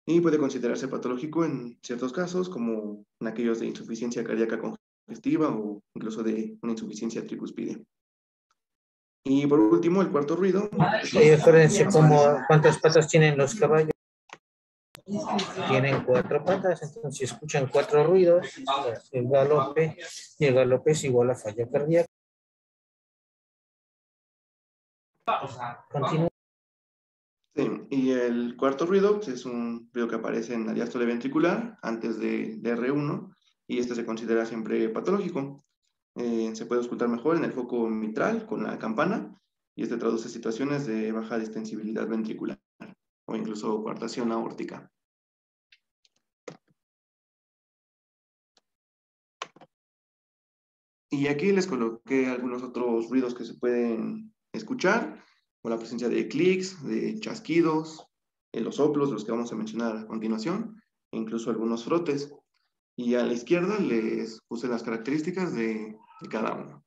Y puede considerarse patológico en ciertos casos, como en aquellos de insuficiencia cardíaca congestiva o incluso de una insuficiencia tricúspide. Y por último, el cuarto ruido. Y acuérdense cuántas patas tienen los caballos. Tienen 4 patas, entonces si escuchan 4 ruidos, el galope, y el galope es igual a falla cardíaca. Continúa. Sí, y el cuarto ruido pues, es un ruido que aparece en la diástole ventricular antes de R1 y este se considera siempre patológico. Se puede auscultar mejor en el foco mitral con la campana y este traduce situaciones de baja distensibilidad ventricular o incluso coartación aórtica. Y aquí les coloqué algunos otros ruidos que se pueden escuchar, con la presencia de clics, de chasquidos, los soplos, los que vamos a mencionar a continuación, e incluso algunos frotes. Y a la izquierda les puse las características de cada uno.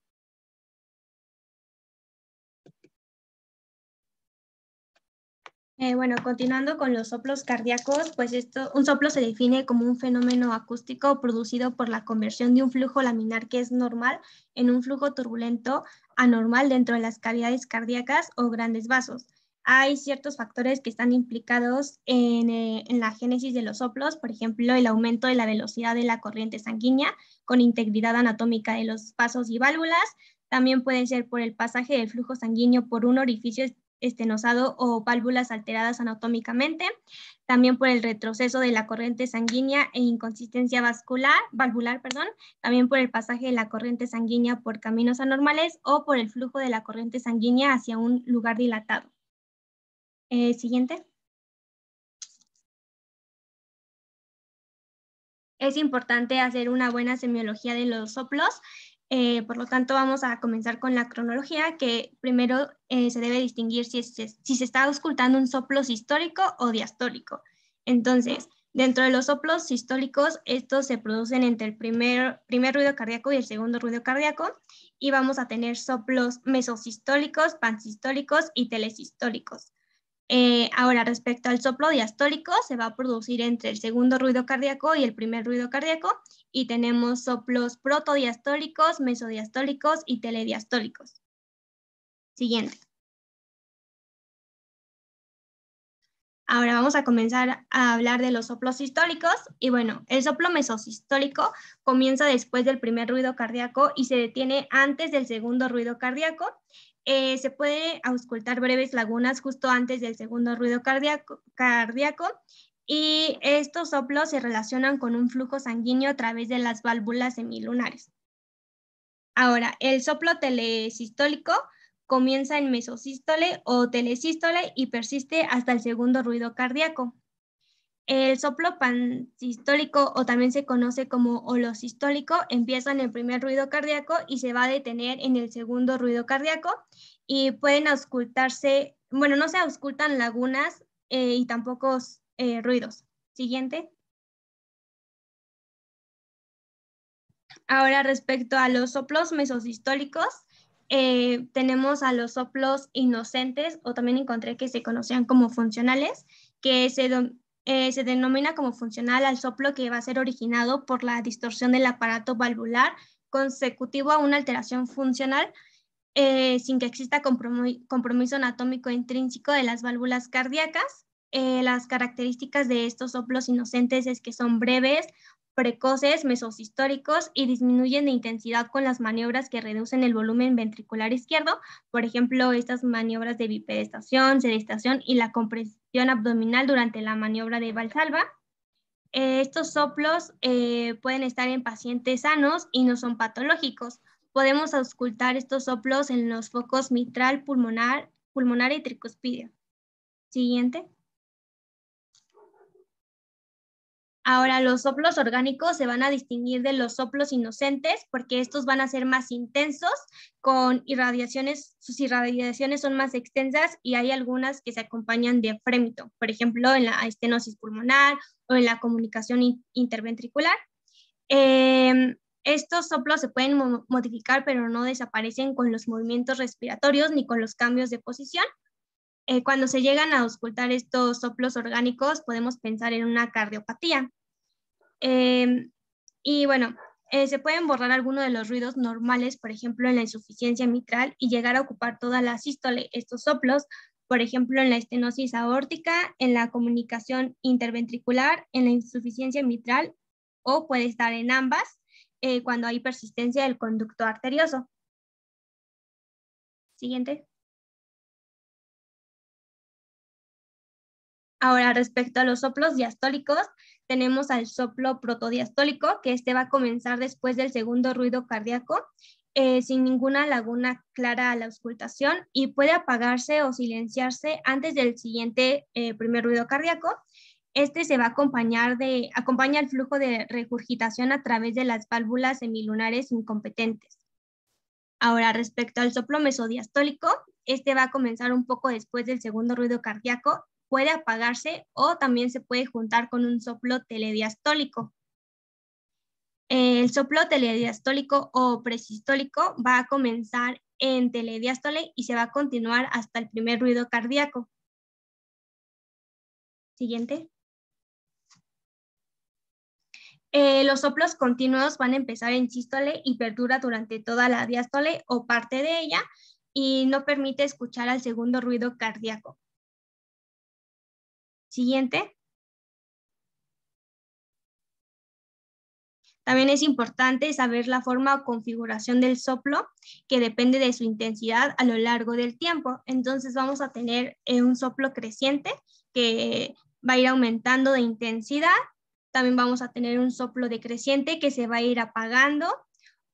Bueno, continuando con los soplos cardíacos, pues un soplo se define como un fenómeno acústico producido por la conversión de un flujo laminar que es normal en un flujo turbulento anormal dentro de las cavidades cardíacas o grandes vasos. Hay ciertos factores que están implicados en la génesis de los soplos, por ejemplo, el aumento de la velocidad de la corriente sanguínea con integridad anatómica de los vasos y válvulas. También puede ser por el pasaje del flujo sanguíneo por un orificio estenosado o válvulas alteradas anatómicamente, también por el retroceso de la corriente sanguínea e inconsistencia valvular, también por el pasaje de la corriente sanguínea por caminos anormales o por el flujo de la corriente sanguínea hacia un lugar dilatado. Siguiente. Es importante hacer una buena semiología de los soplos. Por lo tanto, vamos a comenzar con la cronología, que primero se debe distinguir si se está auscultando un soplo sistólico o diastólico. Entonces, dentro de los soplos sistólicos, estos se producen entre el primer ruido cardíaco y el segundo ruido cardíaco, y vamos a tener soplos mesosistólicos, pansistólicos y telesistólicos. Ahora, respecto al soplo diastólico, se va a producir entre el segundo ruido cardíaco y el primer ruido cardíaco, y tenemos soplos protodiastólicos, mesodiastólicos y telediastólicos. Siguiente. Ahora vamos a comenzar a hablar de los soplos sistólicos, y bueno, el soplo mesosistólico comienza después del primer ruido cardíaco y se detiene antes del segundo ruido cardíaco. Se puede auscultar breves lagunas justo antes del segundo ruido cardíaco y estos soplos se relacionan con un flujo sanguíneo a través de las válvulas semilunares. Ahora, el soplo telesistólico comienza en mesosístole o telesístole y persiste hasta el segundo ruido cardíaco. El soplo pansistólico, o también se conoce como holosistólico, empieza en el primer ruido cardíaco y se va a detener en el segundo ruido cardíaco, y pueden auscultarse, bueno, no se auscultan lagunas y tampoco ruidos. Siguiente. Ahora, respecto a los soplos mesosistólicos, tenemos a los soplos inocentes, o también encontré que se conocían como funcionales, que se denomina como funcional al soplo que va a ser originado por la distorsión del aparato valvular consecutivo a una alteración funcional sin que exista compromiso anatómico intrínseco de las válvulas cardíacas. Las características de estos soplos inocentes es que son breves, precoces, mesosistóricos y disminuyen de intensidad con las maniobras que reducen el volumen ventricular izquierdo, por ejemplo, estas maniobras de bipedestación, sedestación y la compresión abdominal durante la maniobra de Valsalva. Estos soplos pueden estar en pacientes sanos y no son patológicos. Podemos auscultar estos soplos en los focos mitral, pulmonar y tricuspidio. Siguiente. Ahora, los soplos orgánicos se van a distinguir de los soplos inocentes porque estos van a ser más intensos, con irradiaciones, sus irradiaciones son más extensas y hay algunas que se acompañan de frémito, por ejemplo, en la estenosis pulmonar o en la comunicación interventricular. Estos soplos se pueden modificar, pero no desaparecen con los movimientos respiratorios ni con los cambios de posición. Cuando se llegan a auscultar estos soplos orgánicos, podemos pensar en una cardiopatía. Y bueno, se pueden borrar algunos de los ruidos normales, por ejemplo, en la insuficiencia mitral y llegar a ocupar toda la sístole. Estos soplos, por ejemplo, en la estenosis aórtica, en la comunicación interventricular, en la insuficiencia mitral, o puede estar en ambas cuando hay persistencia del conducto arterioso. Siguiente. Ahora, respecto a los soplos diastólicos, tenemos al soplo protodiastólico, que este va a comenzar después del segundo ruido cardíaco, sin ninguna laguna clara a la auscultación y puede apagarse o silenciarse antes del siguiente primer ruido cardíaco. Este se va a acompaña el flujo de regurgitación a través de las válvulas semilunares incompetentes. Ahora, respecto al soplo mesodiastólico, este va a comenzar un poco después del segundo ruido cardíaco, puede apagarse o también se puede juntar con un soplo telediastólico. El soplo telediastólico o presistólico va a comenzar en telediástole y se va a continuar hasta el primer ruido cardíaco. Siguiente. Los soplos continuos van a empezar en sístole y perdura durante toda la diástole o parte de ella y no permite escuchar al segundo ruido cardíaco. Siguiente. También es importante saber la forma o configuración del soplo, que depende de su intensidad a lo largo del tiempo. Entonces vamos a tener un soplo creciente que va a ir aumentando de intensidad. También vamos a tener un soplo decreciente que se va a ir apagando.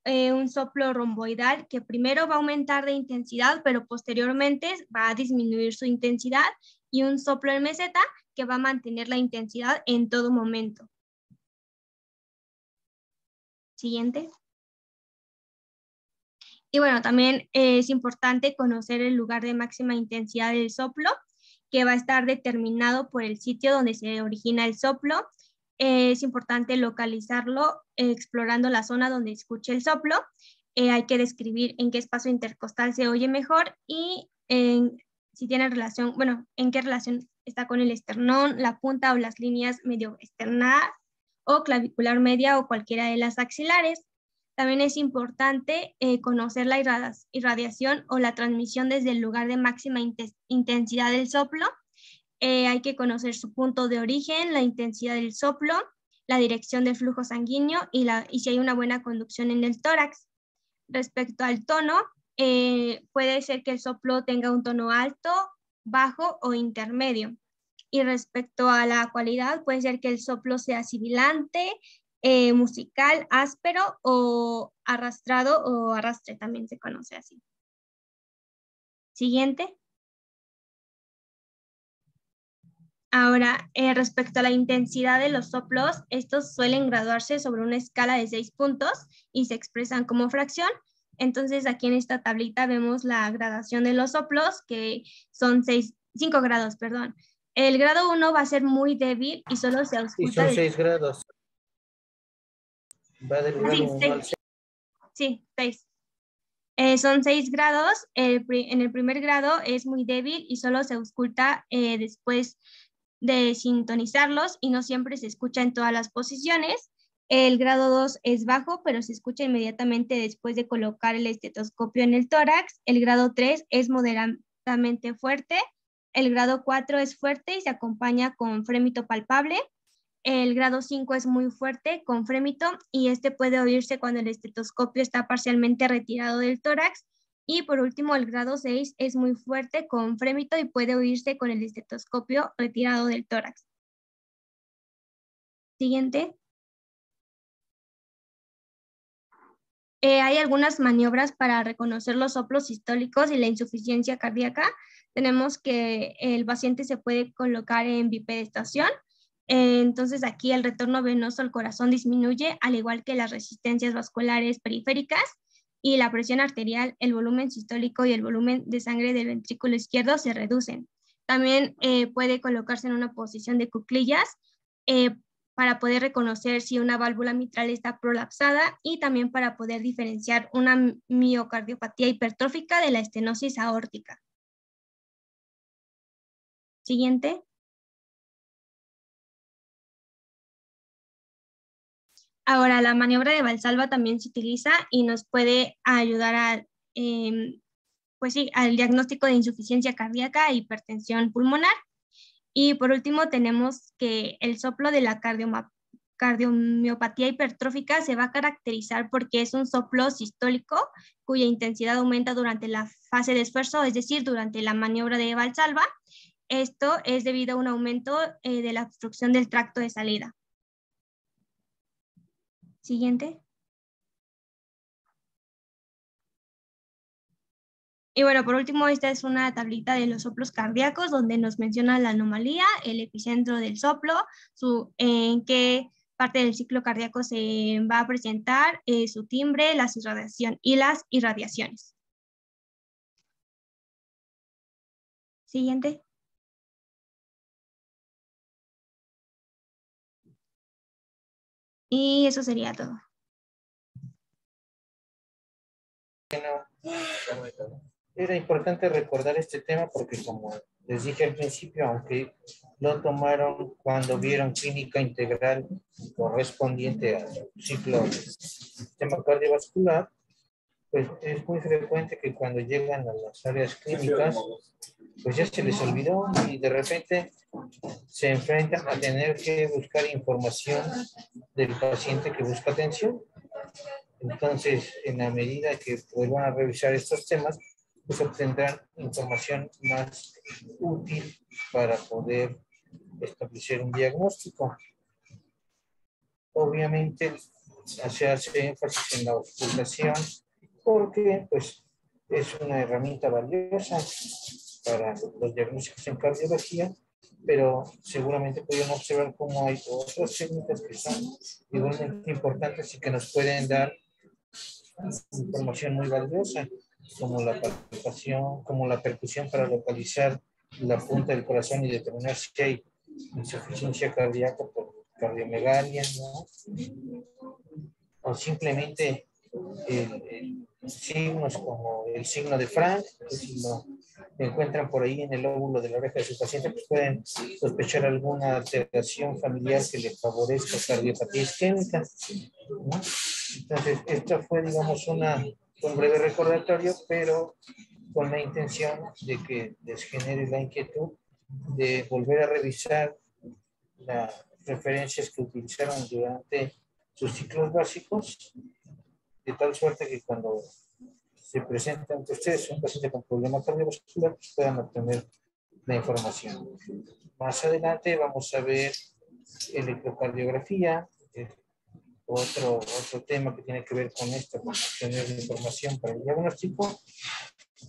Un soplo romboidal que primero va a aumentar de intensidad, pero posteriormente va a disminuir su intensidad. Y un soplo en meseta que va a mantener la intensidad en todo momento. Siguiente. Y bueno, también es importante conocer el lugar de máxima intensidad del soplo, que va a estar determinado por el sitio donde se origina el soplo. Es importante localizarlo explorando la zona donde escuche el soplo. Hay que describir en qué espacio intercostal se oye mejor y si tiene relación, bueno, en qué relación está con el esternón, la punta o las líneas medio esternadas o clavicular media o cualquiera de las axilares. También es importante conocer la irradiación o la transmisión desde el lugar de máxima intensidad del soplo. Hay que conocer su punto de origen, la intensidad del soplo, la dirección del flujo sanguíneo y si hay una buena conducción en el tórax. Respecto al tono, puede ser que el soplo tenga un tono alto, bajo o intermedio. Y respecto a la cualidad, puede ser que el soplo sea sibilante, musical, áspero o arrastrado o arrastre, también se conoce así. Siguiente. Ahora, respecto a la intensidad de los soplos, estos suelen graduarse sobre una escala de 6 puntos y se expresan como fracción. Entonces, aquí en esta tablita vemos la gradación de los soplos, que son 5 grados, perdón. El grado 1 va a ser muy débil y solo se ausculta. Y son 6 grados. Va del grado 1 al 6. Sí, 6. Son 6 grados. En el primer grado es muy débil y solo se ausculta después de sintonizarlos y no siempre se escucha en todas las posiciones. El grado 2 es bajo, pero se escucha inmediatamente después de colocar el estetoscopio en el tórax. El grado 3 es moderadamente fuerte. El grado 4 es fuerte y se acompaña con frémito palpable. El grado 5 es muy fuerte con frémito y este puede oírse cuando el estetoscopio está parcialmente retirado del tórax. Y por último, el grado 6 es muy fuerte con frémito y puede oírse con el estetoscopio retirado del tórax. Siguiente. Hay algunas maniobras para reconocer los soplos sistólicos y la insuficiencia cardíaca. Tenemos que el paciente se puede colocar en bipedestación. Entonces aquí el retorno venoso al corazón disminuye, al igual que las resistencias vasculares periféricas y la presión arterial, el volumen sistólico y el volumen de sangre del ventrículo izquierdo se reducen. También puede colocarse en una posición de cuclillas para poder reconocer si una válvula mitral está prolapsada y también para poder diferenciar una miocardiopatía hipertrófica de la estenosis aórtica. Siguiente. Ahora, la maniobra de Valsalva también se utiliza y nos puede ayudar a, pues sí, al diagnóstico de insuficiencia cardíaca e hipertensión pulmonar. Y por último, tenemos que el soplo de la cardiomiopatía hipertrófica se va a caracterizar porque es un soplo sistólico cuya intensidad aumenta durante la fase de esfuerzo, es decir, durante la maniobra de Valsalva. Esto es debido a un aumento de la obstrucción del tracto de salida. Siguiente. Y bueno, por último, esta es una tablita de los soplos cardíacos donde nos menciona la anomalía, el epicentro del soplo, en qué parte del ciclo cardíaco se va a presentar, su timbre, y las irradiaciones. Siguiente. Y eso sería todo. Era importante recordar este tema porque, como les dije al principio, aunque lo tomaron cuando vieron clínica integral correspondiente al ciclo del sistema cardiovascular, pues es muy frecuente que cuando llegan a las áreas clínicas, pues ya se les olvidó y de repente se enfrentan a tener que buscar información del paciente que busca atención. Entonces, en la medida que vuelvan a revisar estos temas, pues obtendrán información más útil para poder establecer un diagnóstico. Obviamente, se hace énfasis en la auscultación porque pues, es una herramienta valiosa para los diagnósticos en cardiología, pero seguramente pueden observar cómo hay otras técnicas que son igualmente importantes y que nos pueden dar información muy valiosa, como la palpación, como la percusión para localizar la punta del corazón y determinar si hay insuficiencia cardíaca por cardiomegalia, ¿no? O simplemente signos como el signo de Frank, que si lo encuentran por ahí en el lóbulo de la oreja de su paciente, pues pueden sospechar alguna alteración familiar que le favorezca cardiopatía isquémica, ¿no? Entonces, esto fue, digamos, un breve recordatorio, pero con la intención de que les genere la inquietud de volver a revisar las referencias que utilizaron durante sus ciclos básicos, de tal suerte que cuando se presenta ante ustedes un paciente con problema cardiovascular, pues puedan obtener la información. Más adelante vamos a ver electrocardiografía, otro tema que tiene que ver con esto, con obtener información para el diagnóstico.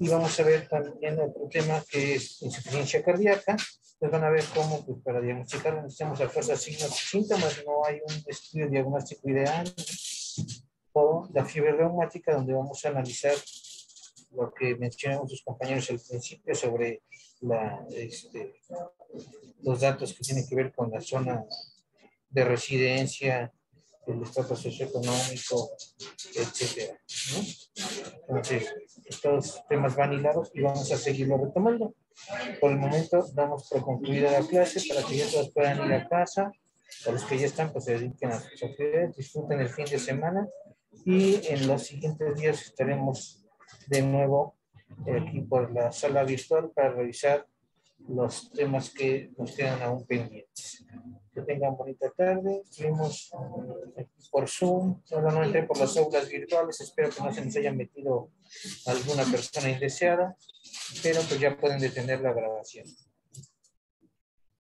Y vamos a ver también otro tema que es insuficiencia cardíaca. Pues van a ver cómo pues, para diagnosticar necesitamos a fuerza signos y síntomas, no hay un estudio diagnóstico ideal. O la fiebre reumática, donde vamos a analizar lo que mencionaron sus compañeros al principio sobre los datos que tienen que ver con la zona de residencia el estado socioeconómico, etcétera, ¿no? Entonces, estos temas van hilados y vamos a seguirlo retomando. Por el momento damos por concluida la clase para que ya todos puedan ir a casa. A los que ya están, pues se dediquen a sus actividades, disfruten el fin de semana y en los siguientes días estaremos de nuevo aquí por la sala virtual para revisar los temas que nos quedan aún pendientes. Que tengan bonita tarde. Estuvimos por Zoom, solo no entré por las aulas virtuales, espero que no se nos haya metido alguna persona indeseada, pero pues ya pueden detener la grabación.